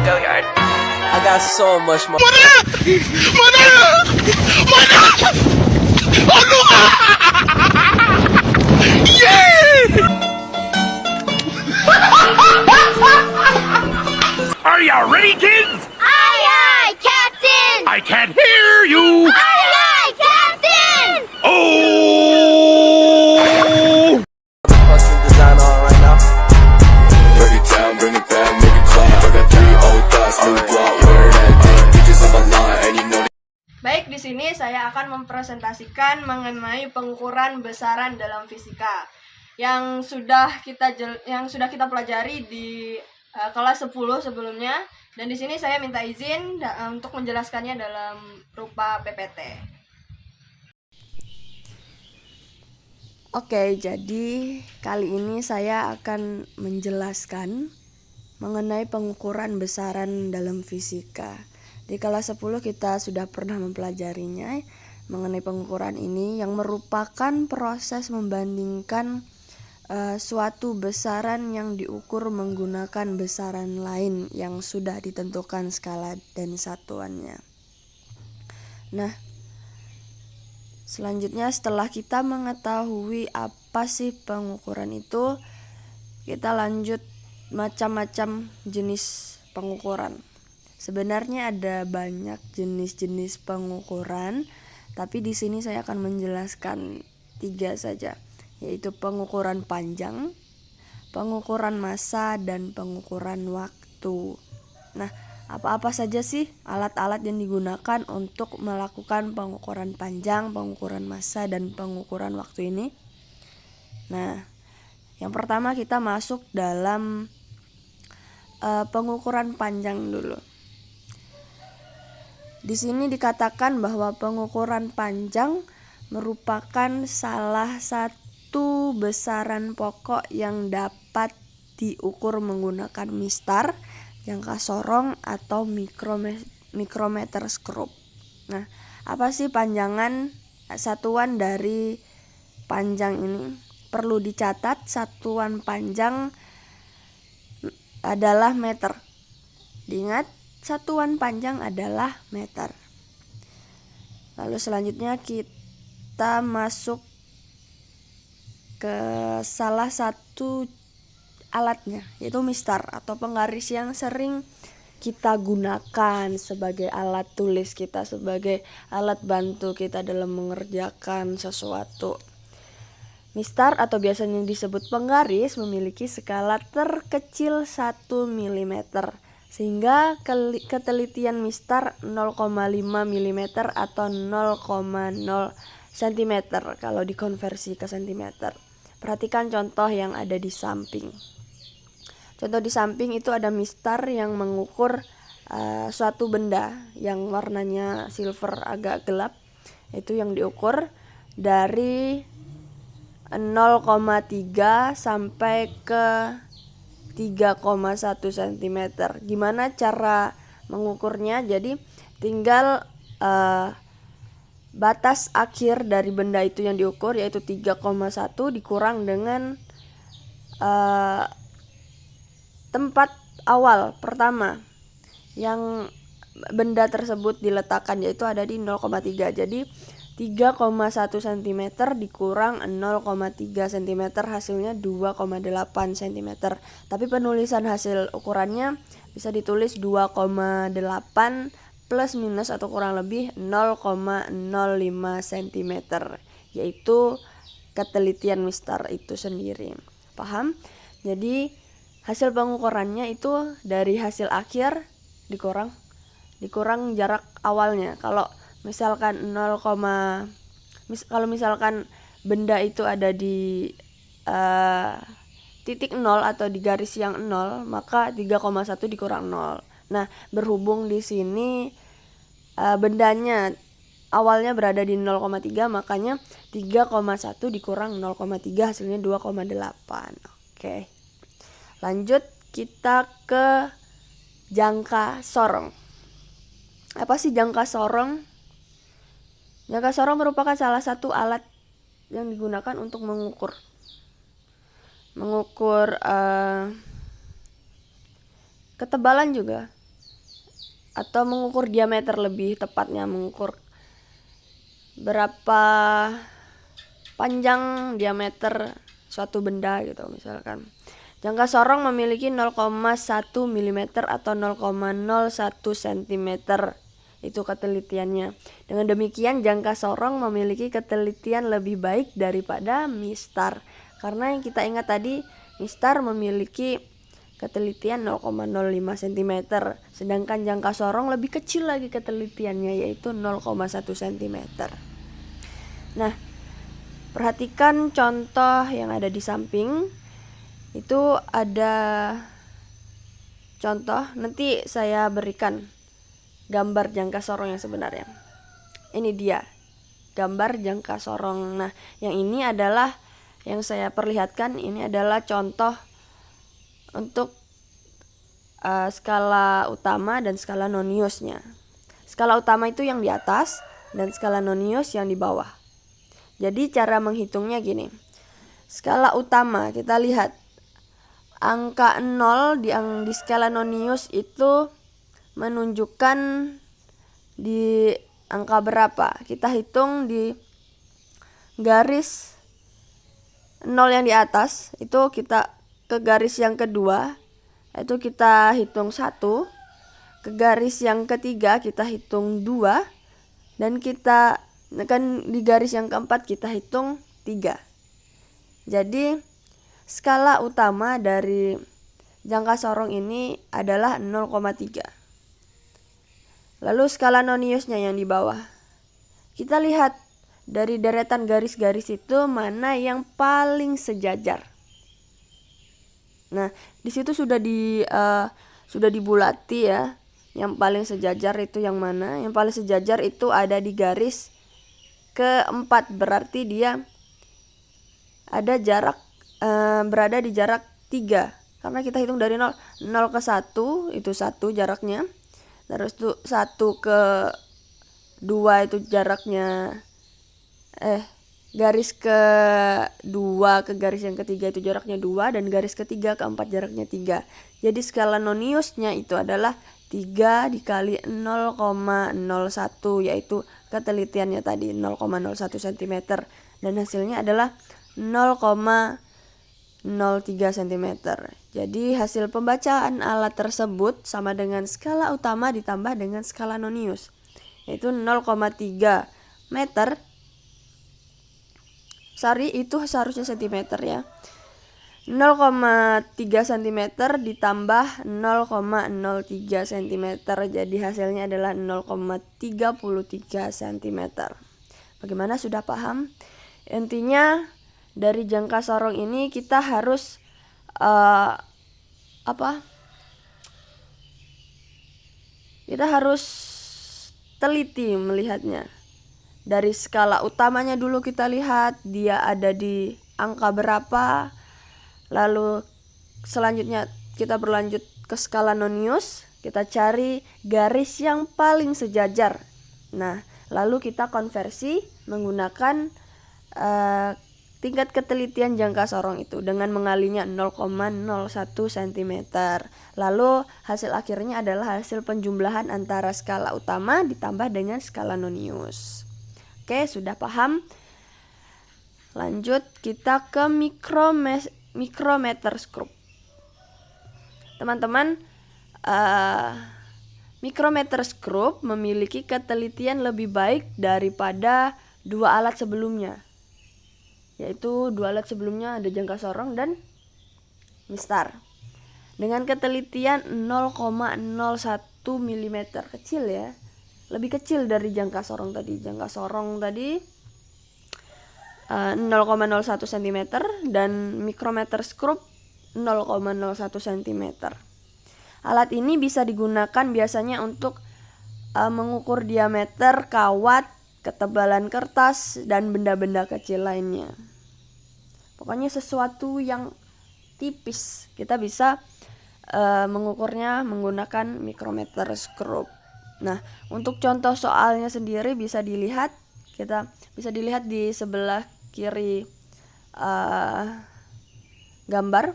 Gilliard. I got so much more. Are you ready, kids? Aye, aye, Captain! I can't hear you. Aye, aye, Captain! Oh! Fucking design on right now. Break it down, bring it back, make it clap. I got 3 old thoughts, new block, where that thing. Bitches on my line, and you know. Baik, di sini saya akan mempresentasikan mengenai pengukuran besaran dalam fisika yang sudah kita pelajari di kelas 10 sebelumnya, dan di sini saya minta izin untuk menjelaskannya dalam rupa PPT. Oke, jadi kali ini saya akan menjelaskan mengenai pengukuran besaran dalam fisika. Di kelas 10 kita sudah pernah mempelajarinya mengenai pengukuran ini yang merupakan proses membandingkan suatu besaran yang diukur menggunakan besaran lain yang sudah ditentukan skala dan satuannya. Nah, selanjutnya setelah kita mengetahui apa sih pengukuran itu, kita lanjut macam-macam jenis pengukuran. Sebenarnya ada banyak jenis-jenis pengukuran, tapi di sini saya akan menjelaskan 3 saja, yaitu pengukuran panjang, pengukuran massa, dan pengukuran waktu. Nah, apa-apa saja sih alat-alat yang digunakan untuk melakukan pengukuran panjang, pengukuran massa, dan pengukuran waktu ini? Nah, yang pertama kita masuk dalam pengukuran panjang dulu. Di sini dikatakan bahwa pengukuran panjang merupakan salah satu besaran pokok yang dapat diukur menggunakan mistar, jangka sorong, atau mikrometer skrup. Nah, apa sih panjangan satuan dari panjang ini? Perlu dicatat, satuan panjang adalah meter. Diingat, satuan panjang adalah meter. Lalu selanjutnya kita masuk ke salah satu alatnya, yaitu mistar atau penggaris yang sering kita gunakan sebagai alat tulis kita, sebagai alat bantu kita dalam mengerjakan sesuatu. Mistar atau biasanya disebut penggaris memiliki skala terkecil 1 mm, sehingga ketelitian mistar 0,5 mm atau 0,0 cm kalau dikonversi ke cm. Perhatikan contoh yang ada di samping. Contoh di samping itu ada mistar yang mengukur suatu benda yang warnanya silver agak gelap, itu yang diukur dari 0,3 sampai ke 3,1 cm. Gimana cara mengukurnya? Jadi tinggal batas akhir dari benda itu yang diukur, yaitu 3,1 dikurang dengan tempat awal pertama yang benda tersebut diletakkan, yaitu ada di 0,3. Jadi 3,1 cm dikurang 0,3 cm hasilnya 2,8 cm. Tapi penulisan hasil ukurannya bisa ditulis 2,8 plus minus atau kurang lebih 0,05 cm, yaitu ketelitian mistar itu sendiri. Paham? Jadi hasil pengukurannya itu dari hasil akhir dikurang jarak awalnya. Kalau misalkan kalau misalkan benda itu ada di titik 0 atau di garis yang 0, maka 3,1 dikurang 0. Nah, berhubung di sini bendanya awalnya berada di 0,3, makanya 3,1 dikurang 0,3 hasilnya 2,8. Oke. Lanjut kita ke jangka sorong. Apa sih jangka sorong? Jangka sorong merupakan salah satu alat yang digunakan untuk mengukur ketebalan juga, atau mengukur diameter, lebih tepatnya mengukur berapa panjang diameter suatu benda gitu. Misalkan jangka sorong memiliki 0,1 mm atau 0,01 cm. Itu ketelitiannya. Dengan demikian jangka sorong memiliki ketelitian lebih baik daripada mistar. Karena yang kita ingat tadi, mistar memiliki ketelitian 0,05 cm, sedangkan jangka sorong lebih kecil lagi ketelitiannya, yaitu 0,1 cm. Nah, perhatikan contoh yang ada di samping. Itu ada contoh, nanti saya berikan gambar jangka sorong yang sebenarnya. Ini dia gambar jangka sorong. Nah, yang ini adalah yang saya perlihatkan, ini adalah contoh untuk skala utama dan skala noniusnya. Skala utama itu yang di atas dan skala nonius yang di bawah. Jadi cara menghitungnya gini. Skala utama kita lihat angka 0 di skala nonius itu menunjukkan di angka berapa. Kita hitung di garis 0 yang di atas, itu kita ke garis yang kedua, itu kita hitung 1, ke garis yang ketiga kita hitung 2, dan kita kan di garis yang keempat kita hitung 3. Jadi skala utama dari jangka sorong ini adalah 0,3. Lalu skala noniusnya yang di bawah. Kita lihat dari deretan garis-garis itu mana yang paling sejajar. Nah, di situ sudah dibulati ya. Yang paling sejajar itu yang mana? Yang paling sejajar itu ada di garis keempat, berarti dia ada jarak berada di jarak 3. Karena kita hitung dari 0 ke 1 itu 1 jaraknya. Terus tuh 1 ke 2 itu jaraknya garis ke 2 ke garis yang ketiga itu jaraknya 2, dan garis ketiga ke 4 jaraknya 3. Jadi skala noniusnya itu adalah 3 dikali 0,01, yaitu ketelitiannya tadi 0,01 cm, dan hasilnya adalah 0,03 cm. Jadi hasil pembacaan alat tersebut sama dengan skala utama ditambah dengan skala nonius, yaitu 0,3 meter. Itu seharusnya cm ya. 0,3 cm ditambah 0,03 cm. Jadi hasilnya adalah 0,33 cm. Bagaimana, sudah paham? Intinya dari jangka sorong ini kita harus kita harus teliti melihatnya. Dari skala utamanya dulu kita lihat dia ada di angka berapa. Lalu selanjutnya kita berlanjut ke skala nonius, kita cari garis yang paling sejajar. Nah, lalu kita konversi menggunakan tingkat ketelitian jangka sorong itu dengan mengalinya 0,01 cm. Lalu hasil akhirnya adalah hasil penjumlahan antara skala utama ditambah dengan skala nonius. Oke, sudah paham? Lanjut kita ke micrometer scope. Teman-teman, micrometer scope memiliki ketelitian lebih baik daripada dua alat sebelumnya. Yaitu dua alat sebelumnya ada jangka sorong dan mistar. Dengan ketelitian 0,01 mm, kecil ya. Lebih kecil dari jangka sorong tadi. Jangka sorong tadi 0,01 cm dan micrometer scope 0,01 cm. Alat ini bisa digunakan biasanya untuk mengukur diameter kawat, ketebalan kertas, dan benda-benda kecil lainnya. Pokoknya sesuatu yang tipis kita bisa mengukurnya menggunakan micrometer scope. Nah, untuk contoh soalnya sendiri bisa dilihat di sebelah kiri gambar.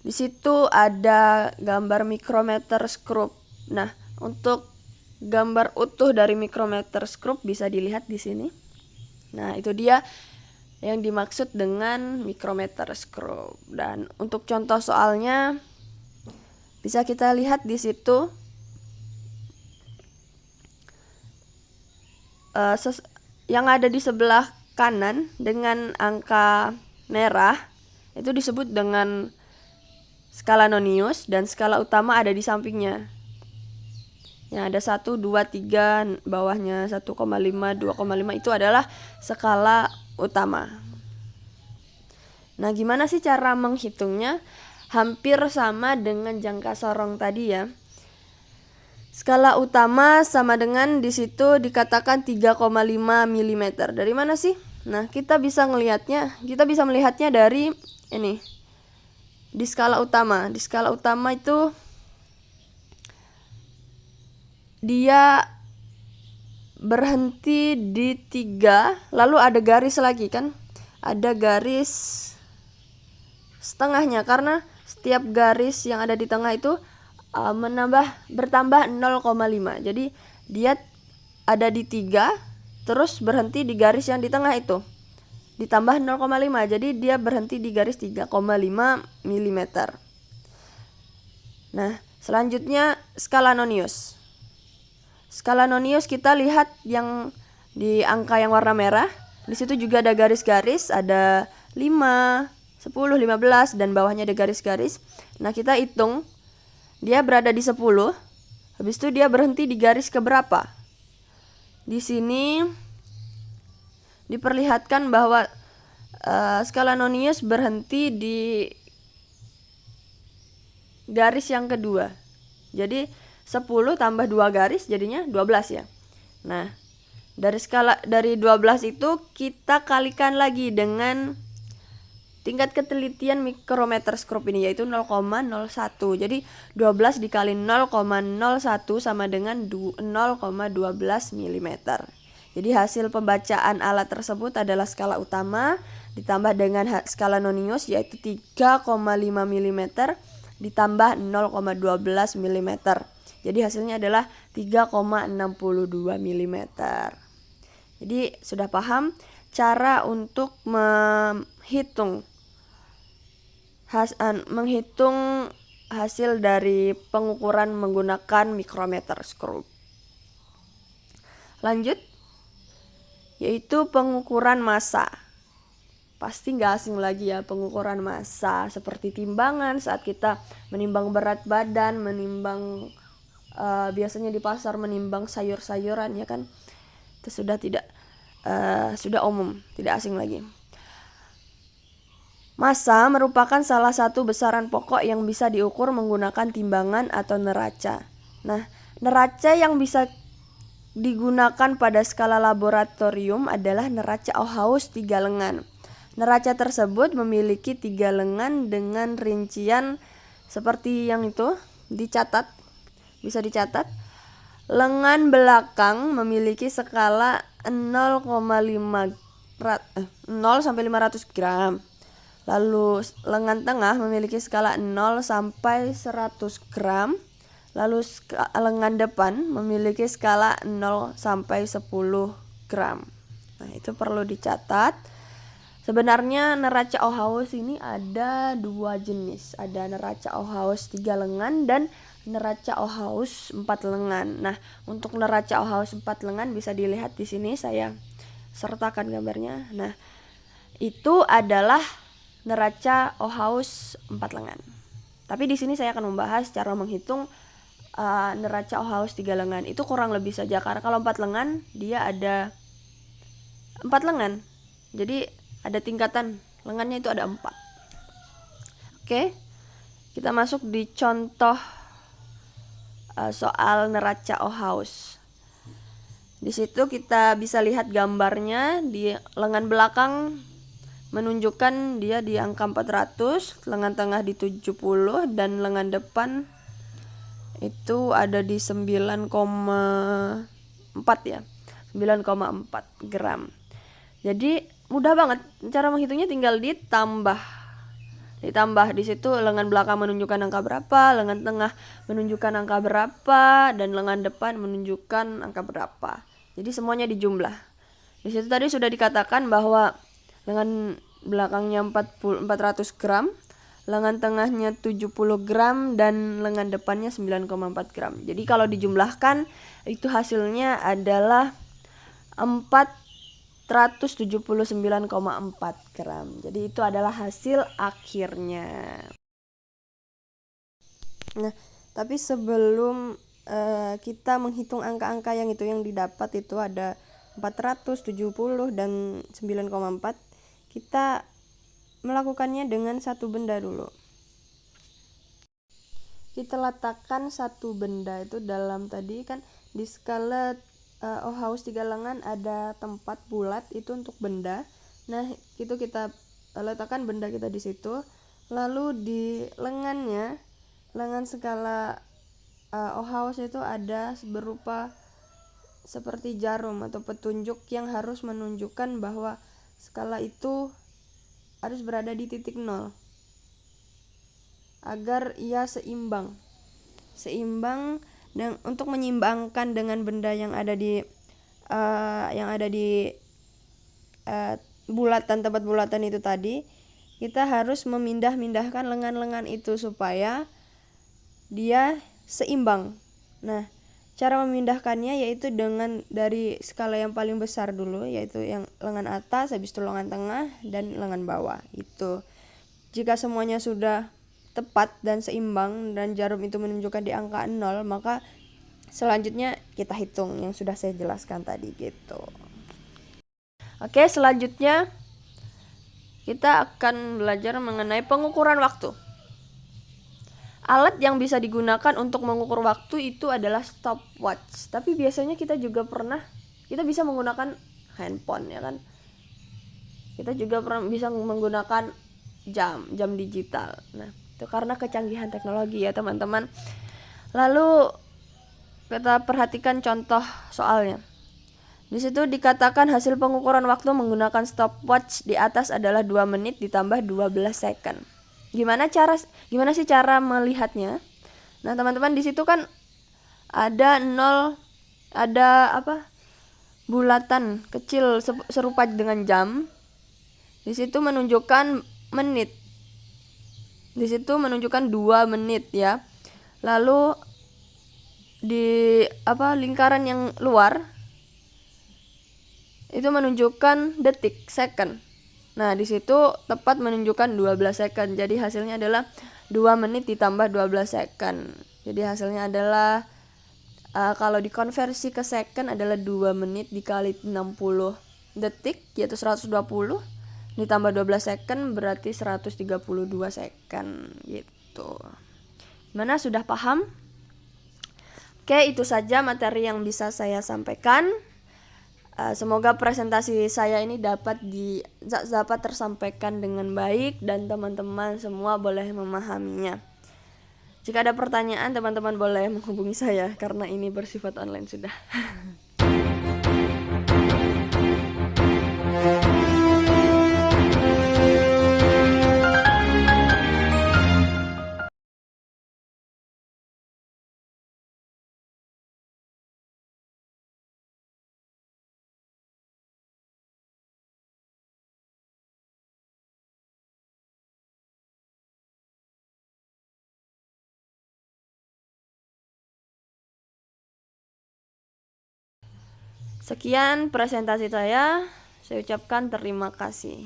Di situ ada gambar micrometer scope Nah, untuk gambar utuh dari micrometer scrope bisa dilihat di sini. Nah, itu dia yang dimaksud dengan micrometer scrope. Dan untuk contoh soalnya bisa kita lihat di situ. Yang ada di sebelah kanan dengan angka merah itu disebut dengan skala nonius, dan skala utama ada di sampingnya. Yang ada 1, 2, 3, bawahnya 1,5, 2,5 itu adalah skala utama. Nah, gimana sih cara menghitungnya? Hampir sama dengan jangka sorong tadi ya. Skala utama sama dengan di situ dikatakan 3,5 mm. Dari mana sih? Nah, kita bisa melihatnya dari ini. Di skala utama. Di skala utama itu dia berhenti di 3, lalu ada garis lagi kan? Ada garis setengahnya, karena setiap garis yang ada di tengah itu bertambah 0,5. Jadi dia ada di 3 terus berhenti di garis yang di tengah itu. Ditambah 0,5. Jadi dia berhenti di garis 3,5 mm. Nah, selanjutnya skala nonius. Skala nonius kita lihat yang di angka yang warna merah. Di situ juga ada garis-garis, ada 5, 10, 15 dan bawahnya ada garis-garis. Nah, kita hitung dia berada di 10. Habis itu dia berhenti di garis keberapa? Di sini diperlihatkan bahwa skala nonius berhenti di garis yang kedua. Jadi 10 tambah 2 garis jadinya 12 ya. Nah, dari 12 itu kita kalikan lagi dengan tingkat ketelitian micrometer scrope ini, yaitu 0,01. Jadi 12 dikali 0,01 sama dengan 0,12 mm. Jadi hasil pembacaan alat tersebut adalah skala utama ditambah dengan skala nonius, yaitu 3,5 mm ditambah 0,12 mm. Jadi hasilnya adalah 3,62 mm. Jadi sudah paham cara untuk menghitung hasil dari pengukuran menggunakan micrometer scrope. Lanjut, yaitu pengukuran massa. Pasti nggak asing lagi ya pengukuran massa, seperti timbangan saat kita menimbang berat badan, menimbang biasanya di pasar menimbang sayur-sayuran ya kan. Itu sudah umum, tidak asing lagi. Massa merupakan salah satu besaran pokok yang bisa diukur menggunakan timbangan atau neraca. Nah, neraca yang bisa digunakan pada skala laboratorium adalah neraca Ohaus 3 lengan. Neraca tersebut memiliki 3 lengan dengan rincian seperti yang itu, bisa dicatat. Lengan belakang memiliki skala 0 sampai 500 gram. Lalu lengan tengah memiliki skala 0 sampai 100 gram. Lalu lengan depan memiliki skala 0 sampai 10 gram. Nah, itu perlu dicatat. Sebenarnya neraca Ohaus ini ada 2 jenis. Ada neraca Ohaus 3 lengan dan neraca Ohaus 4 lengan. Nah, untuk neraca Ohaus 4 lengan bisa dilihat di sini, saya sertakan gambarnya. Nah, itu adalah neraca Ohaus 4 lengan. Tapi di sini saya akan membahas cara menghitung neraca Ohaus 3 lengan. Itu kurang lebih saja, karena kalau 4 lengan dia ada 4 lengan. Jadi ada tingkatan lengannya itu ada 4. Oke. Kita masuk di contoh soal neraca Ohaus. Di situ kita bisa lihat gambarnya. Di lengan belakang menunjukkan dia di angka 400, lengan tengah di 70 dan lengan depan itu ada di 9,4 ya. 9,4 gram. Jadi mudah banget cara menghitungnya, tinggal ditambah ditambah di situ lengan belakang menunjukkan angka berapa, lengan tengah menunjukkan angka berapa, dan lengan depan menunjukkan angka berapa. Jadi semuanya dijumlah. Di situ tadi sudah dikatakan bahwa lengan belakangnya 400 gram, lengan tengahnya 70 gram, dan lengan depannya 9,4 gram. Jadi kalau dijumlahkan itu hasilnya adalah 479,4 gram. Jadi itu adalah hasil akhirnya. Nah, tapi sebelum kita menghitung angka-angka yang didapat itu ada 470 dan 9,4, kita melakukannya dengan satu benda dulu. Kita letakkan satu benda itu dalam, tadi kan di skala Ohaus 3 lengan ada tempat bulat itu untuk benda. Nah, itu kita letakkan benda kita di situ. Lalu di lengan skala Ohaus itu ada berupa seperti jarum atau petunjuk yang harus menunjukkan bahwa skala itu harus berada di titik 0 agar ia seimbang dan untuk menyeimbangkan dengan benda yang ada di bulatan, tempat bulatan itu tadi, kita harus memindahkan lengan-lengan itu supaya dia seimbang. Nah, cara memindahkannya yaitu dengan dari skala yang paling besar dulu, yaitu yang lengan atas, habis itu lengan tengah, dan lengan bawah. Itu jika semuanya sudah tepat dan seimbang dan jarum itu menunjukkan di angka 0, maka selanjutnya kita hitung yang sudah saya jelaskan tadi gitu. Oke, selanjutnya kita akan belajar mengenai pengukuran waktu. Alat yang bisa digunakan untuk mengukur waktu itu adalah stopwatch. Tapi biasanya kita bisa menggunakan handphone, ya kan? Kita juga bisa menggunakan jam digital. Nah, itu karena kecanggihan teknologi ya, teman-teman. Lalu kita perhatikan contoh soalnya. Di situ dikatakan hasil pengukuran waktu menggunakan stopwatch di atas adalah 2 menit ditambah 12 second. Gimana sih cara melihatnya? Nah, teman-teman, di situ kan ada bulatan kecil serupa dengan jam. Di situ menunjukkan menit. Di situ menunjukkan 2 menit ya. Lalu di lingkaran yang luar itu menunjukkan detik, second. Nah, di situ tepat menunjukkan 12 second. Jadi hasilnya adalah 2 menit ditambah 12 second. Jadi hasilnya adalah kalau dikonversi ke second adalah 2 menit dikali 60 detik, yaitu 120, ditambah 12 second berarti 132 second gitu. Gimana, sudah paham? Oke, itu saja materi yang bisa saya sampaikan. Semoga presentasi saya ini dapat tersampaikan dengan baik dan teman-teman semua boleh memahaminya. Jika ada pertanyaan, teman-teman boleh menghubungi saya karena ini bersifat online sudah. Sekian presentasi saya ucapkan terima kasih.